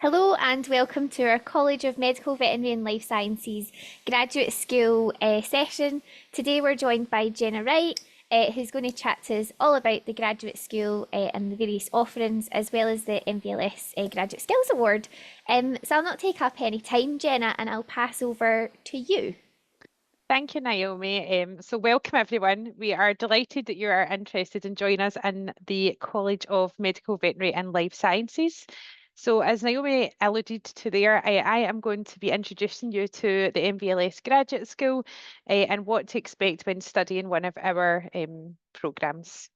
Hello and welcome to our College of Medical, Veterinary and Life Sciences graduate school session. Today we're joined by Jenna Wright, who's going to chat to us all about the graduate school and the various offerings, as well as the MVLS Graduate Skills Award. So I'll not take up any time, Jenna, and I'll pass over to you. Thank you, Naomi. So welcome everyone. We are delighted that you are interested in joining us in the College of Medical, Veterinary and Life Sciences. So as Naomi alluded to there, I am going to be introducing you to the MVLS Graduate School and what to expect when studying one of our programmes.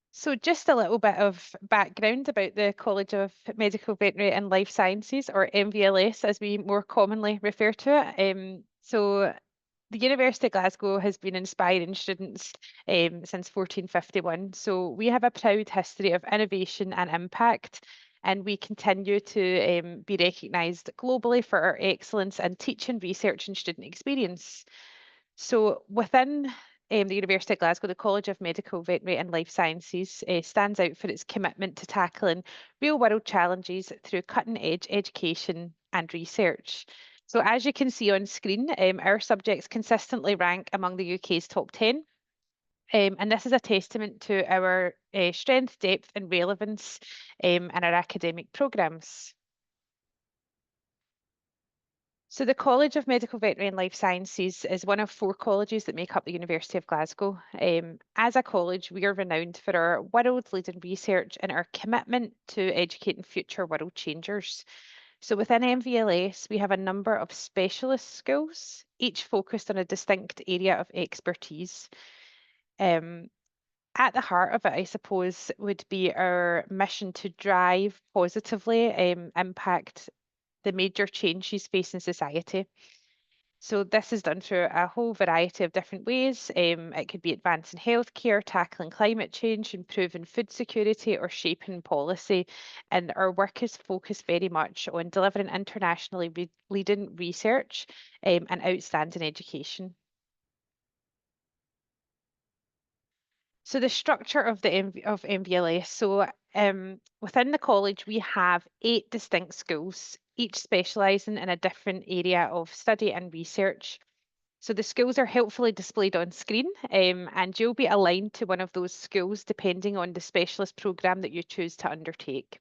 So just a little bit of background about the College of Medical, Veterinary and Life Sciences, or MVLS as we more commonly refer to it. So the University of Glasgow has been inspiring students since 1451. So we have a proud history of innovation and impact, and we continue to be recognised globally for our excellence in teaching, research and student experience. So within the University of Glasgow, the College of Medical, Veterinary and Life Sciences stands out for its commitment to tackling real world challenges through cutting edge education and research. So as you can see on screen, our subjects consistently rank among the UK's top 10. And this is a testament to our strength, depth and relevance in our academic programmes. So the College of Medical, Veterinary and Life Sciences is one of 4 colleges that make up the University of Glasgow. As a college, we are renowned for our world-leading research and our commitment to educating future world changers. So within MVLS, we have a number of specialist schools, each focused on a distinct area of expertise. At the heart of it, I suppose, would be our mission to drive positively impact the major changes facing society. So this is done through a whole variety of different ways. It could be advancing healthcare, tackling climate change, improving food security, or shaping policy. And our work is focused very much on delivering internationally leading research and outstanding education. So the structure of the of MVLS. So within the college, we have 8 distinct schools, each specialising in a different area of study and research. So the schools are helpfully displayed on screen, and you'll be aligned to one of those schools depending on the specialist programme that you choose to undertake.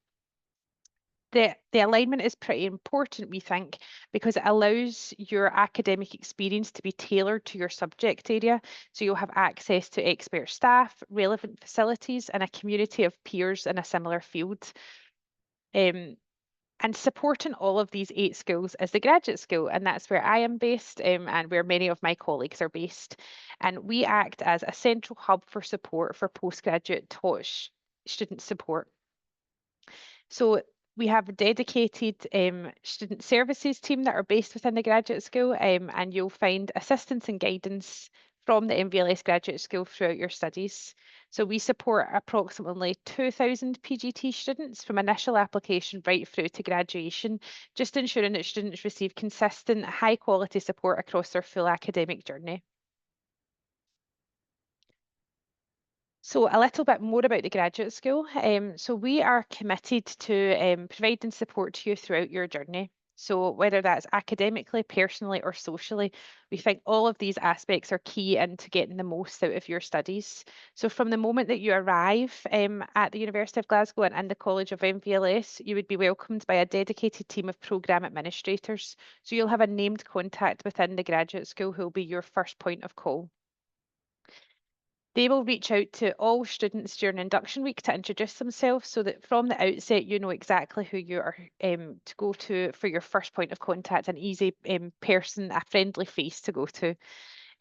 The alignment is pretty important, we think, because it allows your academic experience to be tailored to your subject area. So you'll have access to expert staff, relevant facilities, and a community of peers in a similar field. Um, and supporting all of these 8 schools is the graduate school, and that's where I am based and where many of my colleagues are based. And we act as a central hub for support for postgraduate taught student support. So we have a dedicated student services team that are based within the graduate school, and you'll find assistance and guidance from the MVLS Graduate School throughout your studies. So we support approximately 2,000 PGT students from initial application right through to graduation, just ensuring that students receive consistent, high quality support across their full academic journey. So a little bit more about the graduate school. So we are committed to providing support to you throughout your journey. So whether that's academically, personally, or socially, we think all of these aspects are key into getting the most out of your studies. So from the moment that you arrive at the University of Glasgow and in the College of MVLS, you would be welcomed by a dedicated team of programme administrators. So you'll have a named contact within the graduate school who will be your first point of call. They will reach out to all students during induction week to introduce themselves so that from the outset you know exactly who you are to go to for your first point of contact, an easy person, a friendly face to go to.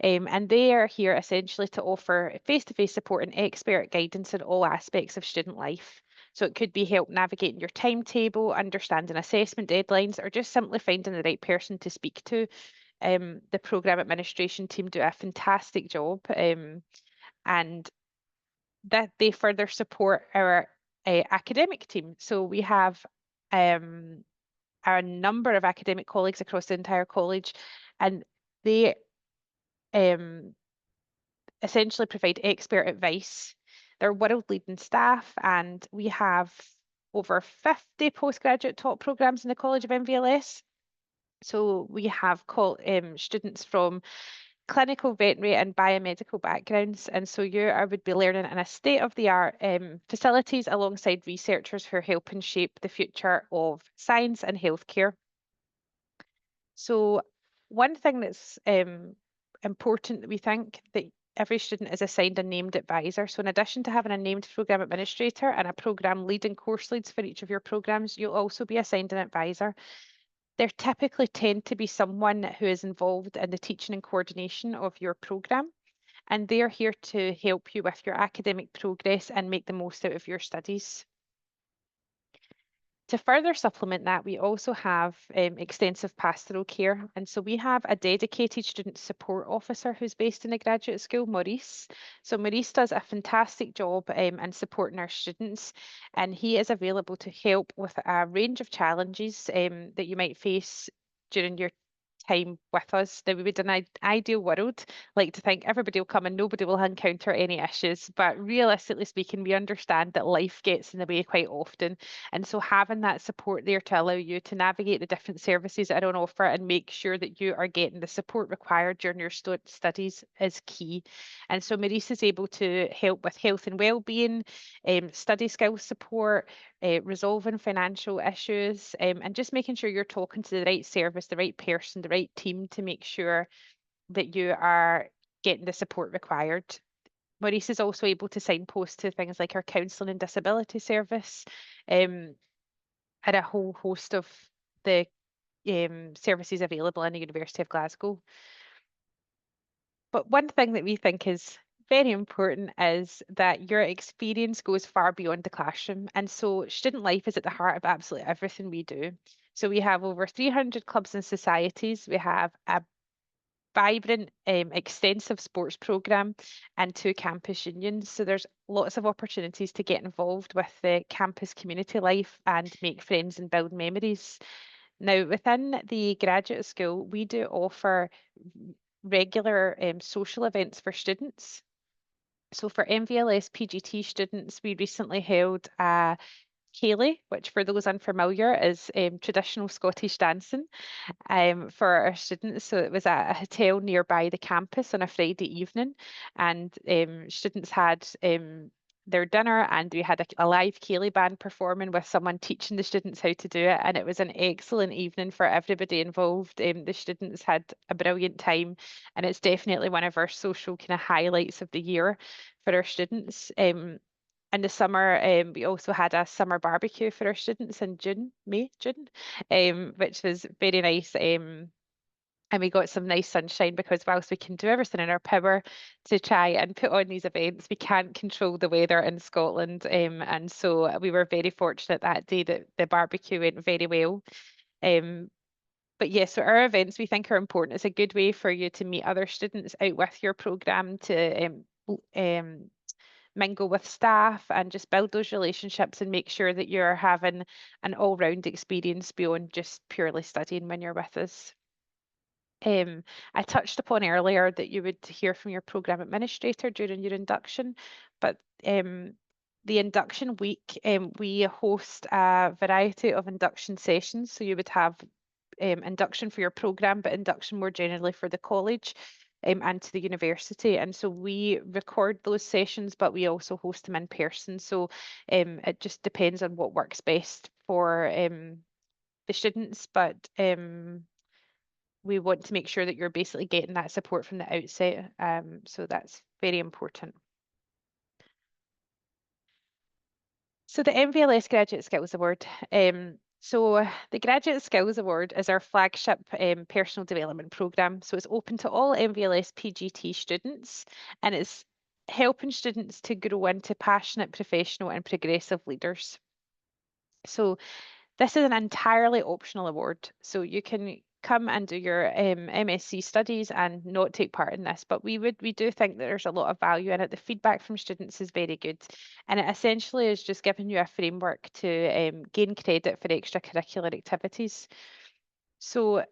And they are here essentially to offer face-to-face support and expert guidance in all aspects of student life. So it could be help navigating your timetable, understanding assessment deadlines, or just simply finding the right person to speak to. The programme administration team do a fantastic job. And that they further support our academic team. So we have a number of academic colleagues across the entire college, and they essentially provide expert advice. They're world leading staff, and we have over 50 postgraduate taught programs in the College of MVLS. So we have students from clinical, veterinary and biomedical backgrounds. And so would be learning in a state-of-the-art facilities alongside researchers who are helping shape the future of science and healthcare. So one thing that's important that we think that every student is assigned a named advisor. So in addition to having a named program administrator and a program lead and course leads for each of your programs, you'll also be assigned an advisor. There typically tend to be someone who is involved in the teaching and coordination of your program, and they're here to help you with your academic progress and make the most out of your studies. To further supplement that, we also have extensive pastoral care. And so we have a dedicated student support officer who's based in the graduate school, Maurice. So Maurice does a fantastic job in supporting our students, and he is available to help with a range of challenges that you might face during your time with us. Now, we would, in an ideal world, like to think everybody will come and nobody will encounter any issues. But realistically speaking, we understand that life gets in the way quite often. And so having that support there to allow you to navigate the different services that are on offer and make sure that you are getting the support required during your studies is key. And so Maurice is able to help with health and well-being, study skills support, resolving financial issues, and just making sure you're talking to the right service, the right person, the right team to make sure that you are getting the support required. Maurice is also able to signpost to things like our counselling and disability service, and a whole host of the services available in the University of Glasgow. But one thing that we think is very important is that your experience goes far beyond the classroom. And so student life is at the heart of absolutely everything we do. So we have over 300 clubs and societies. We have a vibrant, extensive sports programme and 2 campus unions. So there's lots of opportunities to get involved with the campus community life and make friends and build memories. Now, within the graduate school, we do offer regular social events for students. So for MVLS PGT students, we recently held a Ceilidh, which for those unfamiliar is traditional Scottish dancing for our students. So it was at a hotel nearby the campus on a Friday evening, and students had their dinner, and we had a live Ceilidh band performing with someone teaching the students how to do it, and it was an excellent evening for everybody involved. The students had a brilliant time, and it's definitely one of our social kind of highlights of the year for our students. In the summer, we also had a summer barbecue for our students in June, which was very nice. And we got some nice sunshine because whilst we can do everything in our power to try and put on these events, we can't control the weather in Scotland. And so we were very fortunate that day that the barbecue went very well. But yes, so our events we think are important. It's a good way for you to meet other students out with your programme, to mingle with staff and just build those relationships and make sure that you're having an all-round experience beyond just purely studying when you're with us. I touched upon earlier that you would hear from your program administrator during your induction, but the induction week, we host a variety of induction sessions. So you would have induction for your program, but induction more generally for the college and to the university. And so we record those sessions, but we also host them in person. So it just depends on what works best for the students, but we want to make sure that you're basically getting that support from the outset. So that's very important. So the MVLS Graduate Skills Award. So the Graduate Skills Award is our flagship personal development programme. So it's open to all MVLS PGT students, and it's helping students to grow into passionate, professional and progressive leaders. So this is an entirely optional award. So you can come and do your MSc studies and not take part in this, but we do think that there's a lot of value in it. The feedback from students is very good, and it essentially is just giving you a framework to gain credit for extracurricular activities. So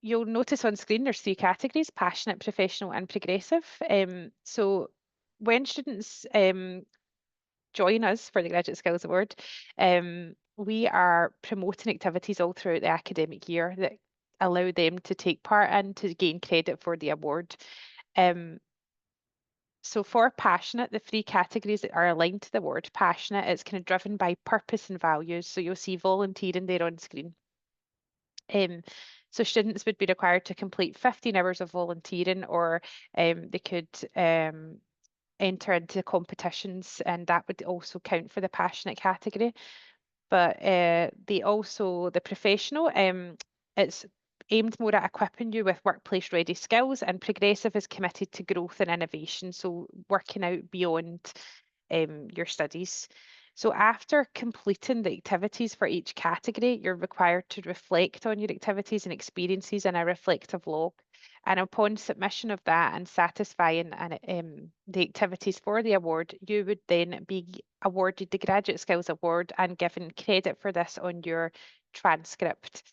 you'll notice on screen there's 3 categories: passionate, professional and progressive. So when students join us for the Graduate Skills Award, we are promoting activities all throughout the academic year that allow them to take part in to gain credit for the award. So for passionate, the three categories that are aligned to the word passionate, it's kind of driven by purpose and values. So you'll see volunteering there on screen. So students would be required to complete 15 hours of volunteering, or they could enter into competitions, and that would also count for the passionate category. But the professional, it's aimed more at equipping you with workplace ready skills, and progressive is committed to growth and innovation, so working out beyond your studies. So after completing the activities for each category, you're required to reflect on your activities and experiences in a reflective log. And upon submission of that and satisfying the activities for the award, you would then be awarded the Graduate Skills Award and given credit for this on your transcript.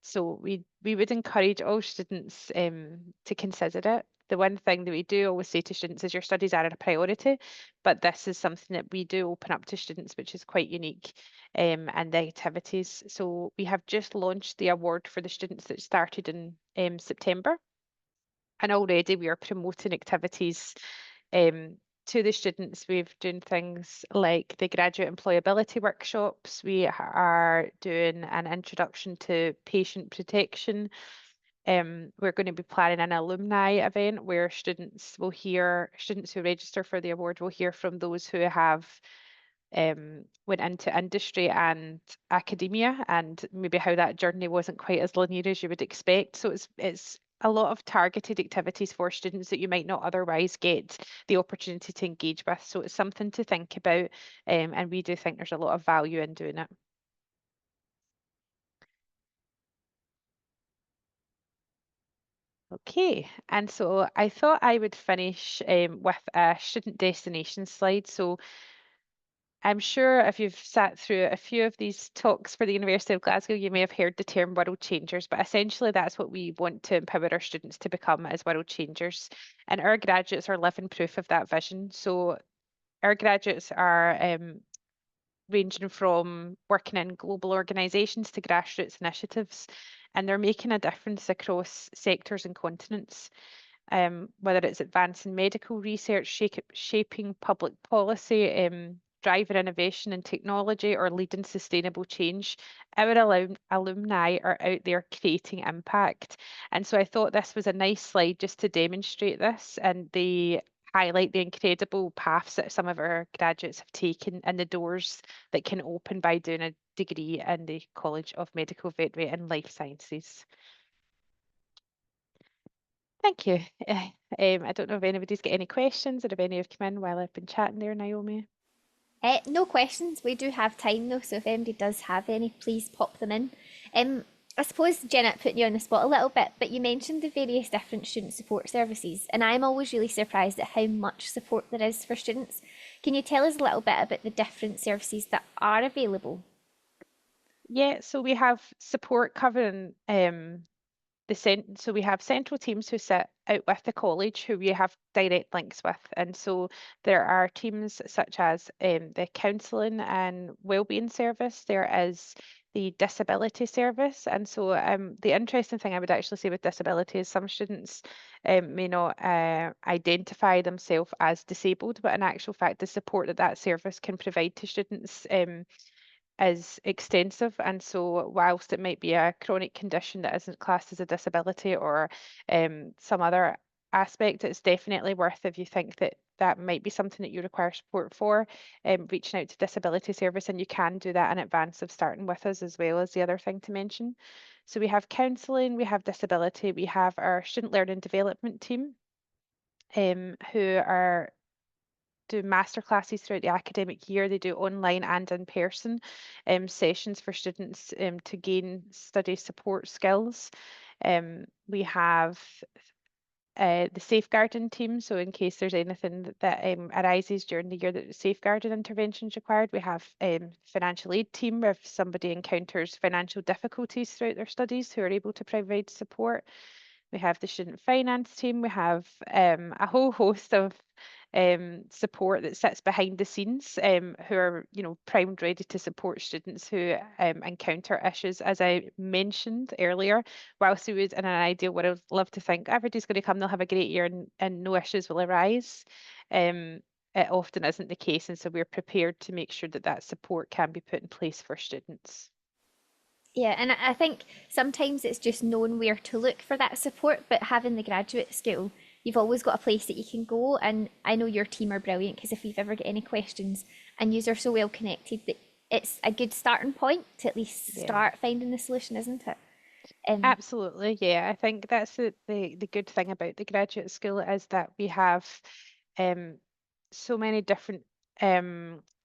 So we would encourage all students to consider it. The one thing that we do always say to students is your studies are a priority, but this is something that we do open up to students, which is quite unique, and the activities. So we have just launched the award for the students that started in September, and already we are promoting activities to the students. We've done things like the graduate employability workshops. We are doing an introduction to patient protection. We're going to be planning an alumni event where students who register for the award will hear from those who have went into industry and academia, and maybe how that journey wasn't quite as linear as you would expect. So it's a lot of targeted activities for students that you might not otherwise get the opportunity to engage with. So it's something to think about, and we do think there's a lot of value in doing it. Okay, and so I thought I would finish with a student destination slide. So I'm sure if you've sat through a few of these talks for the University of Glasgow, you may have heard the term world changers, but essentially that's what we want to empower our students to become, as world changers. And our graduates are living proof of that vision. So our graduates are ranging from working in global organisations to grassroots initiatives, and they're making a difference across sectors and continents. Whether it's advancing medical research, shaping public policy, driving innovation and technology, or leading sustainable change, our alumni are out there creating impact. And so I thought this was a nice slide just to demonstrate this, and they highlight the incredible paths that some of our graduates have taken and the doors that can open by doing a degree in the College of Medical Veterinary and Life Sciences. Thank you. I don't know if anybody's got any questions, or if any have come in while I've been chatting there, Naomi. No questions. We do have time though, so if anybody does have any, please pop them in. I suppose, Jenna, putting you on the spot a little bit, but you mentioned the various different student support services, and I'm always really surprised at how much support there is for students. Can you tell us a little bit about the different services that are available? Yeah, so we have support covering so we have central teams who sit out with the college who we have direct links with, and so there are teams such as the counselling and wellbeing service. There is the disability service, and so the interesting thing I would actually say with disability is some students may not identify themselves as disabled, but in actual fact the support that that service can provide to students is extensive. And so whilst it might be a chronic condition that isn't classed as a disability, or some other aspect, it's definitely worth, if you think that that might be something that you require support for, reaching out to disability service, and you can do that in advance of starting with us as well, as the other thing to mention. So we have counselling, we have disability, we have our student learning development team, who are do master classes throughout the academic year. They do online and in person sessions for students to gain study support skills. We have the safeguarding team. So in case there's anything that arises during the year that safeguarding intervention is required, we have financial aid team if somebody encounters financial difficulties throughout their studies, who are able to provide support. We have the student finance team. We have a whole host of support that sits behind the scenes, who are, primed ready to support students who encounter issues. As I mentioned earlier, whilst we would, in an ideal world, love to think everybody's going to come, they'll have a great year and no issues will arise. It often isn't the case, and so we're prepared to make sure that that support can be put in place for students. Yeah, and I think sometimes it's just knowing where to look for that support, but having the graduate school, you've always got a place that you can go. And I know your team are brilliant because if you've ever got any questions and yous are so well connected that it's a good starting point to at least Yeah. start finding the solution, isn't it? Absolutely, yeah. I think that's the good thing about the graduate school is that we have um, so many different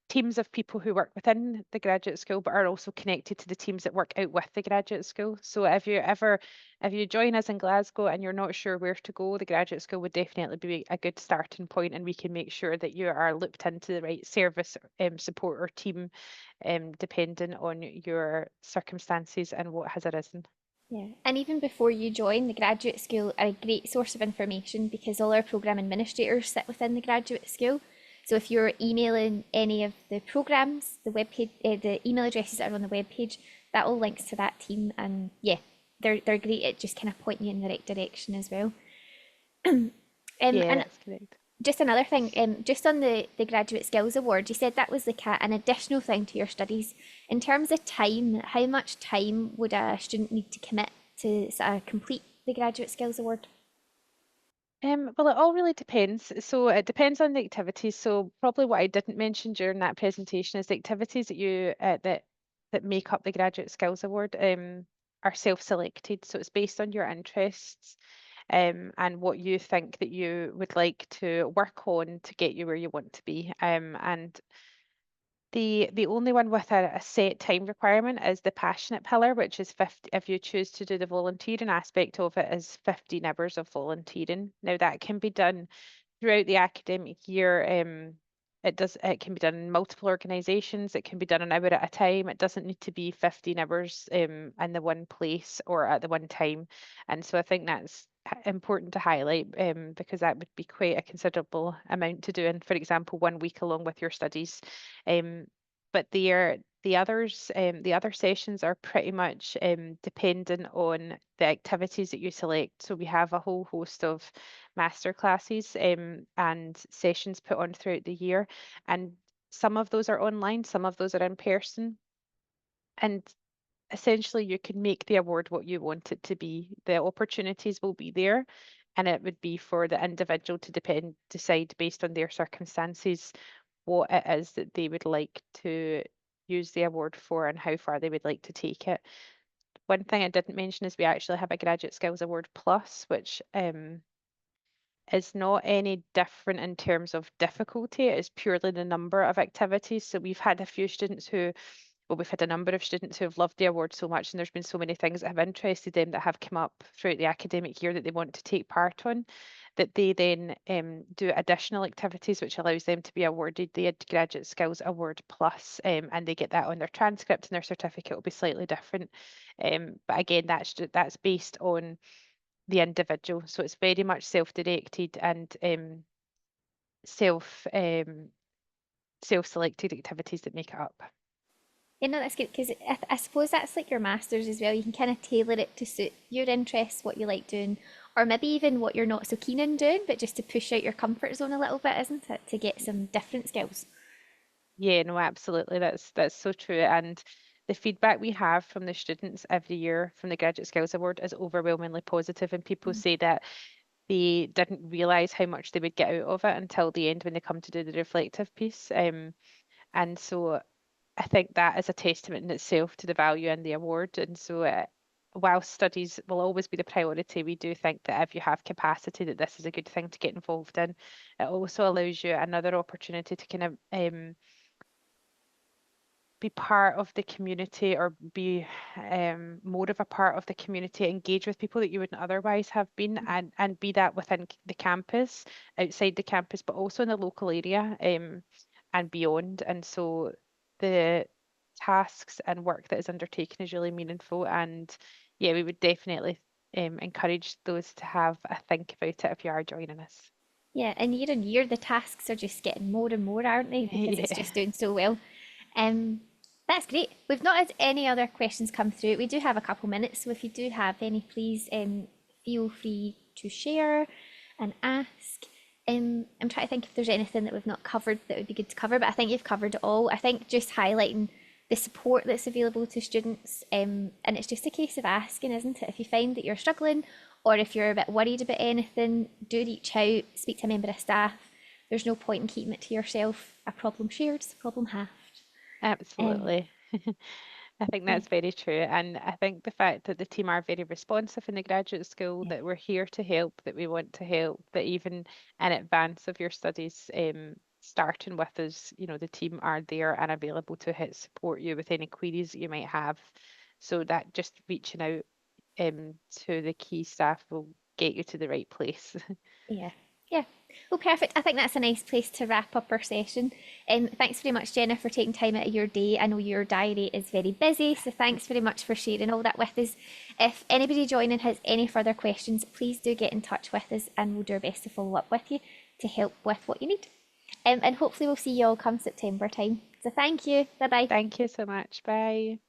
teams of people who work within the graduate school, but are also connected to the teams that work out with the graduate school. So if you join us in Glasgow and you're not sure where to go, the graduate school would definitely be a good starting point, and we can make sure that you are looped into the right service, support or team, depending on your circumstances and what has arisen. Yeah, and even before you join, the graduate school are a great source of information because all our programme administrators sit within the graduate school. So if you're emailing any of the programmes, the webpage, the email addresses that are on the webpage, that all links to that team. And yeah, they're great at just kind of pointing you in the right direction as well. Yeah, And that's correct. just another thing, just on the Graduate Skills Award, you said that was like an additional thing to your studies. In terms of time, how much time would a student need to commit to sort of complete the Graduate Skills Award? Well, it all really depends. So it depends on the activities. So probably what I didn't mention during that presentation is the activities that you that make up the Graduate Skills Award are self-selected. So it's based on your interests and what you think that you would like to work on to get you where you want to be. And the only one with a set time requirement is the passionate pillar, which is 50, if you choose to do the volunteering aspect of it, is 15 hours of volunteering. Now that can be done throughout the academic year. It can be done in multiple organisations, it can be done an hour at a time. It doesn't need to be 15 hours in the one place or at the one time. And so I think that's important to highlight because that would be quite a considerable amount to do in, for example, 1 week along with your studies. But the other sessions are pretty much dependent on the activities that you select. So we have a whole host of master classes and sessions put on throughout the year, and some of those are online, some of those are in person, and essentially you can make the award what you want it to be. The opportunities will be there, and it would be for the individual to decide based on their circumstances what it is that they would like to use the award for and how far they would like to take it. One thing I didn't mention is we actually have a Graduate Skills Award Plus, which is not any different in terms of difficulty. It is purely the number of activities. So we've had a few students who, well, we've had a number of students who have loved the award so much, and there's been so many things that have interested them that have come up throughout the academic year that they want to take part on, that they then do additional activities, which allows them to be awarded the Graduate Skills Award Plus, and they get that on their transcript, and their certificate will be slightly different. But again, that's based on the individual, so it's very much self-directed and self self-selected activities that make it up. You know, that's good because I suppose that's like your master's as well. You can kind of tailor it to suit your interests, what you like doing, or maybe even what you're not so keen on doing, but just to push out your comfort zone a little bit, isn't it? To get some different skills. Yeah, no, absolutely. That's so true. And the feedback we have from the students every year from the Graduate Skills Award is overwhelmingly positive, and people say that they didn't realise how much they would get out of it until the end when they come to do the reflective piece. And so I think that is a testament in itself to the value in the award. And so, while studies will always be the priority, we do think that if you have capacity, that this is a good thing to get involved in. It also allows you another opportunity to kind of be part of the community or be more of a part of the community, engage with people that you wouldn't otherwise have been, and be that within the campus, outside the campus, but also in the local area and beyond. And so the tasks and work that is undertaken is really meaningful. And yeah, we would definitely encourage those to have a think about it if you are joining us. Yeah, and year on year, the tasks are just getting more and more, aren't they? Because it's Yeah. just doing so well. Um, that's great. We've not had any other questions come through. We do have a couple minutes, so if you do have any, please feel free to share and ask. I'm trying to think if there's anything that we've not covered that would be good to cover, but I think you've covered it all. I think just highlighting the support that's available to students, and it's just a case of asking, isn't it? If you find that you're struggling, or if you're a bit worried about anything, do reach out, speak to a member of staff. There's no point in keeping it to yourself. A problem shared is a problem halved. Um, Absolutely. I think yeah, that's very true. And I think the fact that the team are very responsive in the graduate school, yeah, that we're here to help, that we want to help, that even in advance of your studies, starting with us, the team are there and available to support you with any queries that you might have. So that just reaching out to the key staff will get you to the right place. yeah, yeah. Well, perfect. I think that's a nice place to wrap up our session. Thanks very much, Jenna, for taking time out of your day. I know your diary is very busy, so thanks very much for sharing all that with us. If anybody joining has any further questions, please do get in touch with us and we'll do our best to follow up with you to help with what you need. And hopefully we'll see you all come September time. So thank you. Bye bye. Thank you so much. Bye.